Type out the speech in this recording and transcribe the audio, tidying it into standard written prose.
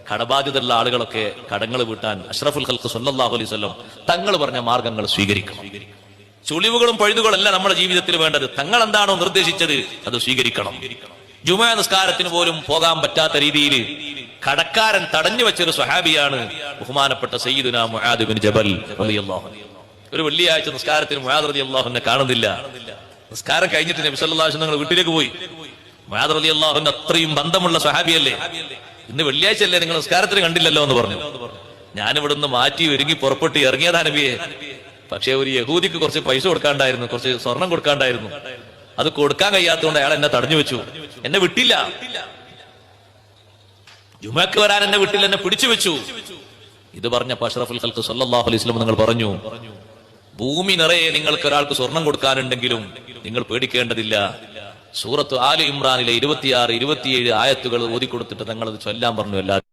കടബാധ്യതയുള്ള ആളുകളൊക്കെ കടങ്ങൾ വീട്ടാൻ അഷ്റഫുൽ ഖൽഖ് സല്ലല്ലാഹു അലൈഹി വസല്ലം തങ്ങൾ പറഞ്ഞ മാർഗങ്ങൾ സ്വീകരിക്കണം. ചുളിവുകളും പഴുതുകളല്ല നമ്മുടെ ജീവിതത്തിൽ വേണ്ടത്. തങ്ങൾ എന്താണോ നിർദ്ദേശിച്ചത് അത് സ്വീകരിക്കണം. ജുമുഅ നിസ്കാരത്തിന് പോലും പോകാൻ പറ്റാത്ത രീതിയിൽ കടക്കാരൻ തടഞ്ഞു വെച്ചൊരു സ്വഹാബിയാണ് ബഹുമാനപ്പെട്ട സയ്യിദുനാ മുആദ് ബിൻ ജബൽ റളിയല്ലാഹു അൻഹു. ഒരു വെള്ളിയാഴ്ച നിസ്കാരത്തിന് മുആദ് റളിയല്ലാഹു അൻഹു കാണുന്നില്ല. നിസ്കാരം കഴിഞ്ഞിട്ട് നബി സല്ലല്ലാഹു അലൈഹി വസല്ലം വീട്ടിലേക്ക് പോയി. മുആദ് റളിയല്ലാഹു അൻഹു അത്രയും ബന്ധമുള്ള സ്വഹാബിയല്ലേ. ഇന്ന് വെള്ളിയാഴ്ച അല്ലേ, നിങ്ങൾ നിസ്കാരത്തിന് കണ്ടില്ലല്ലോ എന്ന് പറഞ്ഞു. ഞാനിവിടുന്ന് മാറ്റി ഒരുങ്ങി പുറപ്പെട്ട് ഇറങ്ങിയതാ നബിയെ. പക്ഷെ ഒരു യഹൂദിക്ക് കുറച്ച് പൈസ കൊടുക്കാണ്ടായിരുന്നു, കുറച്ച് സ്വർണം കൊടുക്കാണ്ടായിരുന്നു. അത് കൊടുക്കാൻ കഴിയാത്തതുകൊണ്ട് അയാൾ എന്നെ തടഞ്ഞു വെച്ചു, എന്നെ വിട്ടില്ല. ജുമഅക്ക് വരാൻ എന്നെ വിട്ടില്ല, എന്നെ പിടിച്ചു വെച്ചു. ഇത് പറഞ്ഞപ്പോ അഷ്റഫുൽ ഖൽഖ് സല്ലല്ലാഹു അലൈഹി വസല്ലം നിങ്ങൾ പറഞ്ഞു, ഭൂമി നിറയെ നിങ്ങൾക്ക് ഒരാൾക്ക് സ്വർണം കൊടുക്കാനുണ്ടെങ്കിലും നിങ്ങൾ പേടിക്കേണ്ടതില്ല. സൂറത്ത് ആലി ഇമ്രാനിലെ 26, 27 ആയത്തുകൾ ഓതിക്കൊടുത്തിട്ട് തങ്ങളത് ചൊല്ലാൻ പറഞ്ഞു. എല്ലാവരും